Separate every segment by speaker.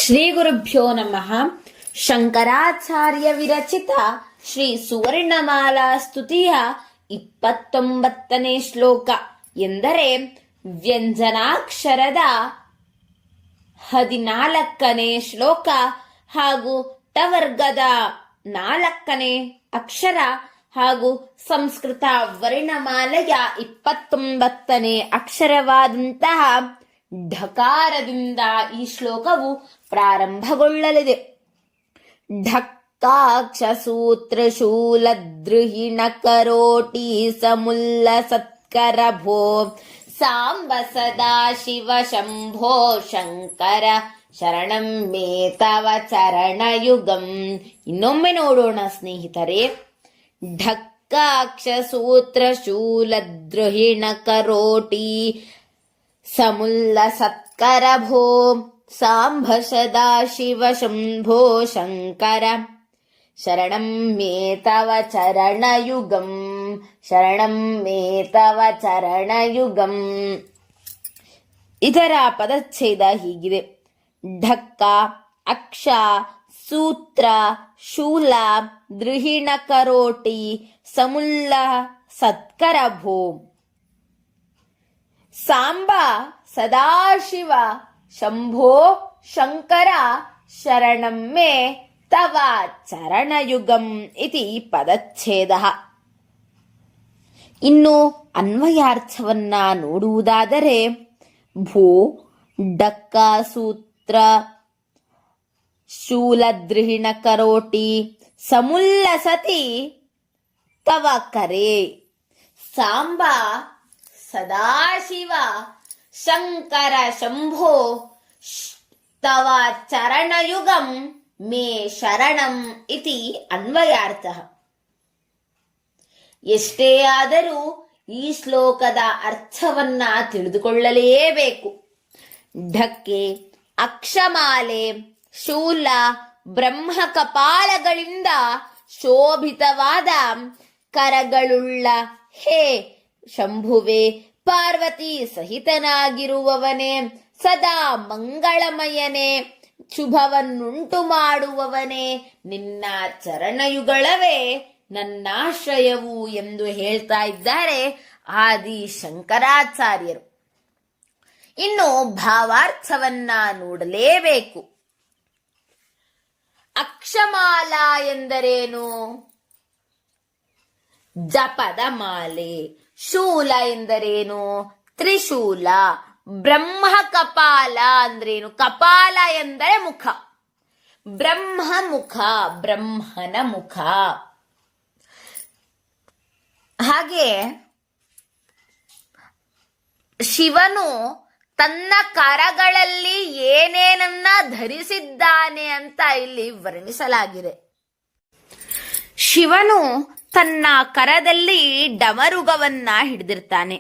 Speaker 1: ಶ್ರೀ ಗುರುಭ್ಯೋ ನಮಃ. ಶಂಕರಾಚಾರ್ಯ ವಿರಚಿತ ಶ್ರೀ ಸುವರ್ಣಮಾಲಾ ಸ್ತುತಿಯ 29ನೇ ಶ್ಲೋಕ ಎಂದರೆ ವ್ಯಂಜನಾಕ್ಷರದ 14ನೇ ಶ್ಲೋಕ ಹಾಗೂ ಟವರ್ಗದ 4ನೇ ಅಕ್ಷರ ಹಾಗೂ ಸಂಸ್ಕೃತ ವರ್ಣಮಾಲೆಯ 29ನೇ ಅಕ್ಷರವಾದಂತಹ ಢಕಾರದಿಂದ ಈ ಶ್ಲೋಕವು ಪ್ರಾರಂಭಗೊಳ್ಳಲಿದೆ. ಢಕ್ಕಾಕ್ಷಸೂತ್ರಶೂಲದೃಹಿಣ ಕರೋಟಿ ಸಮುಲ್ಲ ಸತ್ಕರ ಭೋ ಸಾಂಬ ಸದಾ ಶಿವ ಶಂಭೋ ಶಂಕರ ಶರಣಂ ಮೇ ತವ ಚರಣಯುಗಂ. ಇನ್ನೊಮ್ಮೆ ನೋಡೋಣ ಸ್ನೇಹಿತರೆ. ಢಕ್ಕಾಕ್ಷಸೂತ್ರಶೂಲದೃಹಿಣ ಕರೋಟಿ ಸಮುಲ್ಲ ಸತ್ಕರ ಭೋ ಸಾಂಬ ಸದಾ ಶಿವ ಶಂಭೋ ಶಂಕರ ಶರಣಂ ಮೇ ತವ ಚರಣಯುಗಂ ಶರಣಂ ಮೇ ತವ ಚರಣಯುಗಂ. ಇದರ ಪದಚ್ಛೇದ ಹೀಗಿದೆ: ಢಕ್ಕ ಅಕ್ಷ ಸೂತ್ರ ಶೂಲ ದೃಹಿಣ ಕರೋಟಿ ಸಮುಲ್ಲ ಸತ್ಕರ ಭೋ ಸಾಂಬ ಸದಾಶಿವ ಶಂಭೋ ಶಂಕರ ಶರಣಂ ಮೇ ತವ ಚರಣಯುಗಂ ಇತಿ ಪದಚ್ಛೇದಃ. ಇನ್ನು ಅನ್ವಯಾರ್ಥವನ್ನ ನೋಡುವುದಾದರೆ, ಭೂ ಡಕ್ಕ ಸೂತ್ರ ಶೂಲದೃಹಿಣ ಕರೋಟಿ ಸಮುಲ್ಲಸತಿ ತವ ಕರೆ ಸಾಂಬ ಸದಾಶಿವ ಶಂಕರ ಶಂಭೋ ತವ ಚರಣಯುಗಂ ಮೇ ಶರಣಂ ಇತಿ ಅನ್ವಯಾರ್ಥಃ. ಎಷ್ಟೇ ಆದರೂ ಈ ಶ್ಲೋಕದ ಅರ್ಥವನ್ನ ತಿಳಿದುಕೊಳ್ಳಲೇಬೇಕು. ಢಕ್ಕೆ ಅಕ್ಷಮಾಲೆ ಶೂಲ ಬ್ರಹ್ಮ ಕಪಾಲಗಳಿಂದ ಶೋಭಿತವಾದ ಕರಗಳುಳ್ಳ ಹೇ ಶಂಭುವೆ, ಪಾರ್ವತಿ ಸಹಿತನಾಗಿರುವವನೇ, ಸದಾ ಮಂಗಳಮಯನೇ, ಶುಭವನ್ನುಂಟು ಮಾಡುವವನೇ, ನಿನ್ನ ಚರಣಯುಗಳವೇ ನನ್ನಾಶ್ರಯವು ಎಂದು ಹೇಳ್ತಾ ಇದ್ದಾರೆ ಆದಿ ಶಂಕರಾಚಾರ್ಯರು. ಇನ್ನು ಭಾವಾರ್ಥವನ್ನ ನೋಡಲೇಬೇಕು. ಅಕ್ಷಮಾಲಾ ಎಂದರೇನು? ಜಪದ ಮಾಲೆ. ಶೂಲ ಎಂದರೇನು? ತ್ರಿಶೂಲ. ಬ್ರಹ್ಮ ಕಪಾಲ ಅಂದ್ರೇನು? ಕಪಾಲ ಎಂದರೆ ಮುಖ. ಬ್ರಹ್ಮ ಮುಖ, ಬ್ರಹ್ಮನ ಮುಖ. ಹಾಗೆ ಶಿವನು ತನ್ನ ಕರಗಳಲ್ಲಿ ಏನೇನನ್ನ ಧರಿಸಿದ್ದಾನೆ ಅಂತ ಇಲ್ಲಿ ವರ್ಣಿಸಲಾಗಿದೆ. ಶಿವನು ತನ್ನ ಕರದಲ್ಲಿ ಡಮರುಗವನ್ನ ಹಿಡಿದಿರ್ತಾನೆ.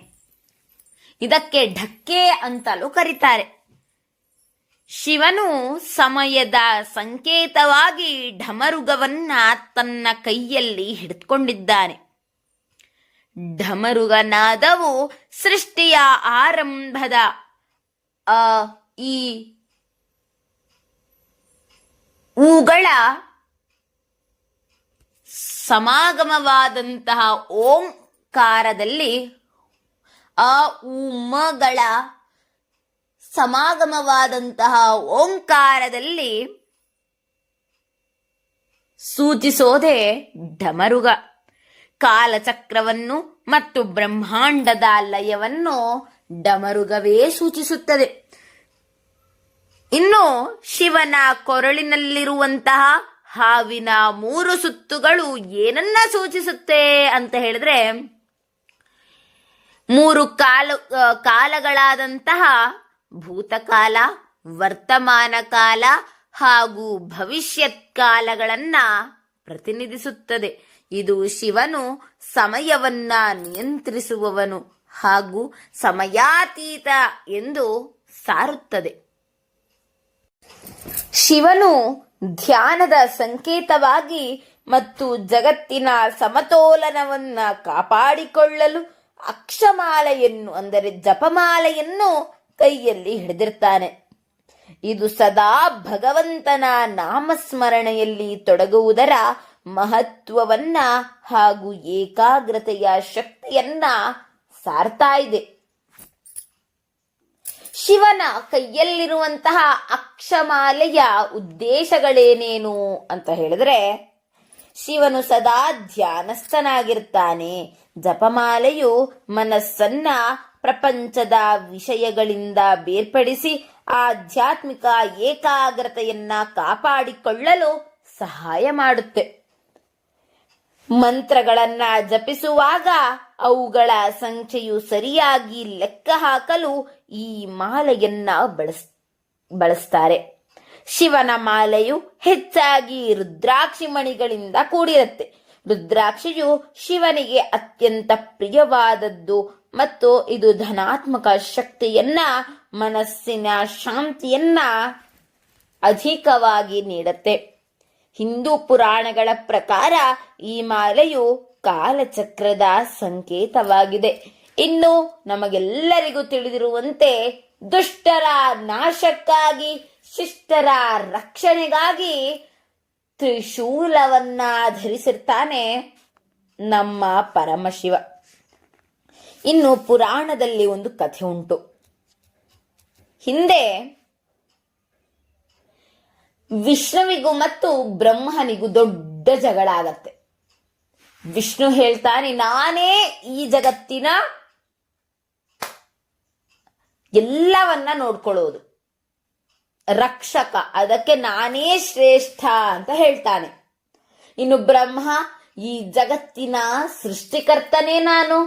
Speaker 1: ಇದಕ್ಕೆ ಢಕ್ಕೆ ಅಂತಲೂ ಕರೀತಾರೆ. ಶಿವನು ಸಮಯದ ಸಂಕೇತವಾಗಿ ಢಮರುಗವನ್ನ ತನ್ನ ಕೈಯಲ್ಲಿ ಹಿಡಿದುಕೊಂಡಿದ್ದಾನೆ. ಢಮರುಗನಾದವು ಸೃಷ್ಟಿಯ ಆರಂಭದ ಈ ಊಗಳ ಸಮಾಗಮವಾದಂತಹ ಓಂಕಾರದಲ್ಲಿ ಉಮಗಳ ಸಮಾಗಮವಾದಂತಹ ಓಂಕಾರದಲ್ಲಿ ಸೂಚಿಸೋದೇ ಢಮರುಗ. ಕಾಲಚಕ್ರವನ್ನು ಮತ್ತು ಬ್ರಹ್ಮಾಂಡದ ಲಯವನ್ನು ಡಮರುಗವೇ ಸೂಚಿಸುತ್ತದೆ. ಇನ್ನು ಶಿವನ ಕೊರಳಿನಲ್ಲಿರುವಂತಹ ಹಾವಿನ 3 ಸುತ್ತುಗಳು ಏನನ್ನ ಸೂಚಿಸುತ್ತೆ ಅಂತ ಹೇಳಿದ್ರೆ, 3 ಕಾಲಗಳಾದಂತಹ ಭೂತಕಾಲ, ವರ್ತಮಾನ ಕಾಲ ಹಾಗೂ ಭವಿಷ್ಯತ್ ಕಾಲಗಳನ್ನ ಪ್ರತಿನಿಧಿಸುತ್ತದೆ. ಇದು ಶಿವನು ಸಮಯವನ್ನ ನಿಯಂತ್ರಿಸುವವನು ಹಾಗೂ ಸಮಯಾತೀತ ಎಂದು ಸಾರುತ್ತದೆ. ಶಿವನು ಧ್ಯಾನದ ಸಂಕೇತವಾಗಿ ಮತ್ತು ಜಗತ್ತಿನ ಸಮತೋಲನವನ್ನ ಕಾಪಾಡಿಕೊಳ್ಳಲು ಅಕ್ಷಮಾಲೆಯನ್ನು ಅಂದರೆ ಜಪಮಾಲೆಯನ್ನು ಕೈಯಲ್ಲಿ ಹಿಡಿದಿರ್ತಾನೆ. ಇದು ಸದಾ ಭಗವಂತನ ನಾಮಸ್ಮರಣೆಯಲ್ಲಿ ತೊಡಗುವುದರ ಮಹತ್ವವನ್ನ ಹಾಗೂ ಏಕಾಗ್ರತೆಯ ಶಕ್ತಿಯನ್ನ ಸಾರ್ತಾ ಇದೆ. ಶಿವನ ಕೈಯಲ್ಲಿರುವಂತಹ ಅಕ್ಷಮಾಲೆಯ ಉದ್ದೇಶಗಳೇನೇನು ಅಂತ ಹೇಳಿದ್ರೆ, ಶಿವನು ಸದಾ ಧ್ಯಾನಸ್ಥನಾಗಿರ್ತಾನೆ. ಜಪಮಾಲೆಯು ಮನಸ್ಸನ್ನ ಪ್ರಪಂಚದ ವಿಷಯಗಳಿಂದ ಬೇರ್ಪಡಿಸಿ ಆಧ್ಯಾತ್ಮಿಕ ಏಕಾಗ್ರತೆಯನ್ನ ಕಾಪಾಡಿಕೊಳ್ಳಲು ಸಹಾಯ ಮಾಡುತ್ತೆ. ಮಂತ್ರಗಳನ್ನ ಜಪಿಸುವಾಗ ಅವುಗಳ ಸಂಖ್ಯೆಯು ಸರಿಯಾಗಿ ಲೆಕ್ಕ ಹಾಕಲು ಈ ಮಾಲೆಯನ್ನ ಬಳಸ್ತಾರೆ. ಶಿವನ ಮಾಲೆಯು ಹೆಚ್ಚಾಗಿ ರುದ್ರಾಕ್ಷಿ ಮಣಿಗಳಿಂದ ಕೂಡಿರುತ್ತೆ. ರುದ್ರಾಕ್ಷಿಯು ಶಿವನಿಗೆ ಅತ್ಯಂತ ಪ್ರಿಯವಾದದ್ದು ಮತ್ತು ಇದು ಧನಾತ್ಮಕ ಶಕ್ತಿಯನ್ನ, ಮನಸ್ಸಿನ ಶಾಂತಿಯನ್ನ ಅಧಿಕವಾಗಿ ನೀಡುತ್ತೆ. ಹಿಂದೂ ಪುರಾಣಗಳ ಪ್ರಕಾರ ಈ ಮಾಲೆಯು ಕಾಲಚಕ್ರದ ಸಂಕೇತವಾಗಿದೆ. ಇನ್ನು ನಮಗೆಲ್ಲರಿಗೂ ತಿಳಿದಿರುವಂತೆ ದುಷ್ಟರ ನಾಶಕ್ಕಾಗಿ, ಶಿಷ್ಟರ ರಕ್ಷಣೆಗಾಗಿ ತ್ರಿಶೂಲವನ್ನ ಧರಿಸಿರ್ತಾನೆ ನಮ್ಮ ಪರಮಶಿವ. ಇನ್ನು ಪುರಾಣದಲ್ಲಿ ಒಂದು ಕಥೆ ಉಂಟು. ಹಿಂದೆ ವಿಷ್ಣುವಿಗೂ ಮತ್ತು ಬ್ರಹ್ಮನಿಗೂ ದೊಡ್ಡ ಜಗಳ ಆಗತ್ತೆ. ವಿಷ್ಣು ಹೇಳ್ತಾನೆ, ನಾನೇ ಈ ಜಗತ್ತಿನ ಎಲ್ಲವನ್ನ ನೋಡ್ಕೊಳ್ಳೋದು, ರಕ್ಷಕ, ಅದಕ್ಕೆ ನಾನೇ ಶ್ರೇಷ್ಠ ಅಂತ ಹೇಳ್ತಾನೆ. ಇನ್ನು ಬ್ರಹ್ಮ, ಈ ಜಗತ್ತಿನ ಸೃಷ್ಟಿಕರ್ತನೇ ನಾನು.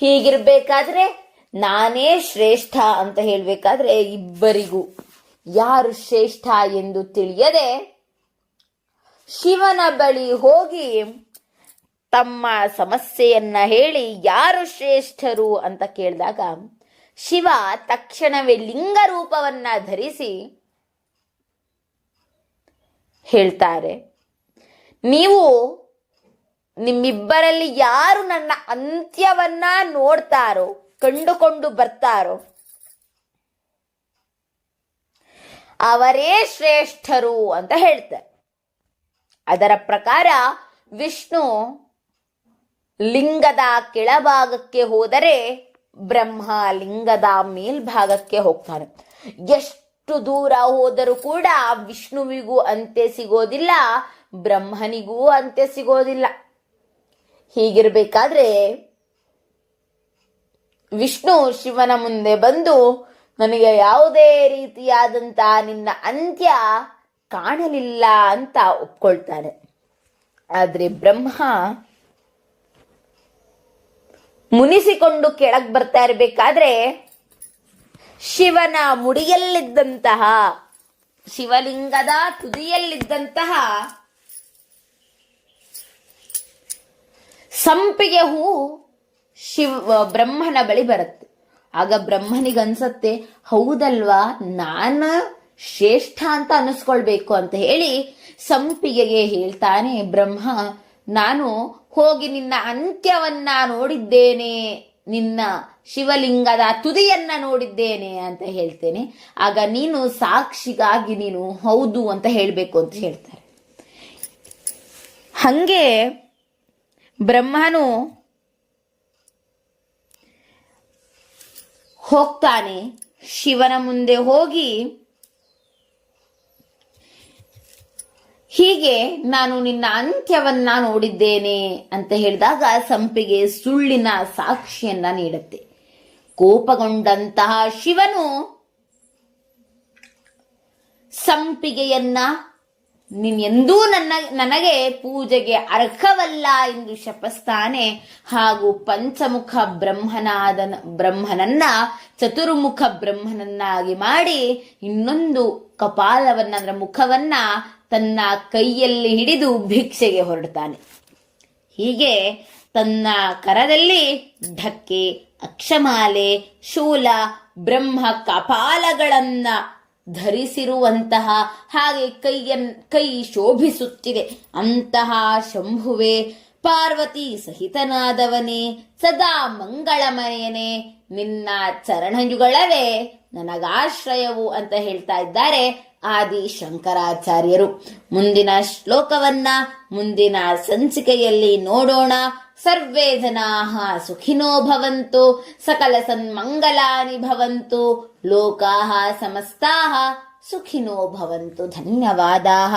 Speaker 1: ಹೀಗಿರ್ಬೇಕಾದ್ರೆ ನಾನೇ ಶ್ರೇಷ್ಠ ಅಂತ ಹೇಳ್ಬೇಕಾದ್ರೆ ಇಬ್ಬರಿಗೂ ಯಾರು ಶ್ರೇಷ್ಠ ಎಂದು ತಿಳಿಯದೆ ಶಿವನ ಬಳಿ ಹೋಗಿ ತಮ್ಮ ಸಮಸ್ಯೆಯನ್ನ ಹೇಳಿ ಯಾರು ಶ್ರೇಷ್ಠರು ಅಂತ ಕೇಳಿದಾಗ ಶಿವ ತಕ್ಷಣವೇ ಲಿಂಗ ರೂಪವನ್ನ ಧರಿಸಿ ಹೇಳ್ತಾರೆ, ನೀವು ನಿಮ್ಮಿಬ್ಬರಲ್ಲಿ ಯಾರು ನನ್ನ ಅಂತ್ಯವನ್ನ ನೋಡ್ತಾರೋ, ಕಂಡುಕೊಂಡು ಬರ್ತಾರೋ ಅವರೇ ಶ್ರೇಷ್ಠರು ಅಂತ ಹೇಳ್ತಾರೆ. ಅದರ ಪ್ರಕಾರ ವಿಷ್ಣು ಲಿಂಗದ ಕೆಳಭಾಗಕ್ಕೆ ಹೋದರೆ ಬ್ರಹ್ಮ ಲಿಂಗದ ಮೇಲ್ಭಾಗಕ್ಕೆ ಹೋಗ್ತಾನೆ. ಎಷ್ಟು ದೂರ ಹೋದರೂ ಕೂಡ ವಿಷ್ಣುವಿಗೂ ಅಂತ್ಯ ಸಿಗೋದಿಲ್ಲ, ಬ್ರಹ್ಮನಿಗೂ ಅಂತ್ಯ ಸಿಗೋದಿಲ್ಲ. ಹೀಗಿರ್ಬೇಕಾದ್ರೆ ವಿಷ್ಣು ಶಿವನ ಮುಂದೆ ಬಂದು, ನನಗೆ ಯಾವುದೇ ರೀತಿಯಾದಂತ ನಿನ್ನ ಅಂತ್ಯ ಕಾಣಲಿಲ್ಲ ಅಂತ ಒಪ್ಕೊಳ್ತಾನೆ. ಆದ್ರೆ ಬ್ರಹ್ಮ ಮುನಿಸಿಕೊಂಡು ಕೆಳಗ್ ಬರ್ತಾ ಇರ್ಬೇಕಾದ್ರೆ ಶಿವನ ಮುಡಿಯಲ್ಲಿದ್ದಂತಹ, ಶಿವಲಿಂಗದ ತುದಿಯಲ್ಲಿದ್ದಂತಹ ಸಂಪಿಗೆ ಹೂ ಬ್ರಹ್ಮನ ಬಳಿ ಬರುತ್ತೆ. ಆಗ ಬ್ರಹ್ಮನಿಗನ್ಸತ್ತೆ, ಹೌದಲ್ವಾ, ನಾನು ಶ್ರೇಷ್ಠ ಅಂತ ಅನಿಸ್ಕೊಳ್ಬೇಕು ಅಂತ ಹೇಳಿ ಸಂಪಿಗೆಗೆ ಹೇಳ್ತಾನೆ ಬ್ರಹ್ಮ, ನಾನು ಹೋಗಿ ನಿನ್ನ ಅಂತ್ಯವನ್ನ ನೋಡಿದ್ದೇನೆ, ನಿನ್ನ ಶಿವಲಿಂಗದ ತುದಿಯನ್ನ ನೋಡಿದ್ದೇನೆ ಅಂತ ಹೇಳ್ತೇನೆ. ಆಗ ನೀನು ಸಾಕ್ಷಿಗಾಗಿ ನೀನು ಹೌದು ಅಂತ ಹೇಳಬೇಕು ಅಂತ ಹೇಳ್ತಾರೆ. ಹಂಗೆ ಬ್ರಹ್ಮನು ಹೋಗ್ತಾನೆ, ಶಿವನ ಮುಂದೆ ಹೋಗಿ ಹೀಗೆ ನಾನು ನಿನ್ನ ಅಂತ್ಯವನ್ನ ನೋಡಿದ್ದೇನೆ ಅಂತ ಹೇಳಿದಾಗ ಸಂಪಿಗೆ ಸುಳ್ಳಿನ ಸಾಕ್ಷಿಯನ್ನ ನೀಡುತ್ತೆ. ಕೋಪಗೊಂಡಂತಹ ಶಿವನು ಸಂಪಿಗೆಯನ್ನ ನೀನೆಂದೂ ನನಗೆ ಪೂಜೆಗೆ ಅರ್ಹವಲ್ಲ ಎಂದು ಶಪಿಸ್ತಾನೆ. ಹಾಗೂ ಪಂಚಮುಖ ಬ್ರಹ್ಮನನ್ನ ಚತುರ್ಮುಖ ಬ್ರಹ್ಮನನ್ನಾಗಿ ಮಾಡಿ ಇನ್ನೊಂದು ಕಪಾಲವನ್ನ, ಅದರ ಮುಖವನ್ನ ತನ್ನ ಕೈಯಲ್ಲಿ ಹಿಡಿದು ಭಿಕ್ಷೆಗೆ ಹೊರಡ್ತಾನೆ. ಹೀಗೆ ತನ್ನ ಕರದಲ್ಲಿ ಢಕ್ಕೆ, ಅಕ್ಷಮಾಲೆ, ಶೂಲ, ಬ್ರಹ್ಮ ಕಪಾಲಗಳನ್ನ ಧರಿಸಿರುವಂತಹ, ಹಾಗೆ ಕೈ ಶೋಭಿಸುತ್ತಿದೆ ಅಂತಹ ಶಂಭುವೆ, ಪಾರ್ವತಿ ಸಹಿತನಾದವನೇ, ಸದಾ ಮಂಗಳಮಯನೇ, ನಿನ್ನ ಚರಣಯುಗಳವೇ ನನಗಾಶ್ರಯವು ಅಂತ ಹೇಳ್ತಾ ಇದ್ದಾರೆ ಆದಿ ಶಂಕರಾಚಾರ್ಯರು. ಮುಂದಿನ ಶ್ಲೋಕವನ್ನ ಮುಂದಿನ ಸಂಚಿಕೆಯಲ್ಲಿ ನೋಡೋಣ. ಸರ್ವೇ ಜನಾಃ ಸುಖಿನೋ ಭವಂತು, ಸಕಲ ಸನ್ಮಂಗಲಾನಿ ಭವಂತು, ಲೋಕಾಃ ಸಮಸ್ತಾಃ ಸುಖಿನೋ ಭವಂತು. ಧನ್ಯವಾದಾಃ.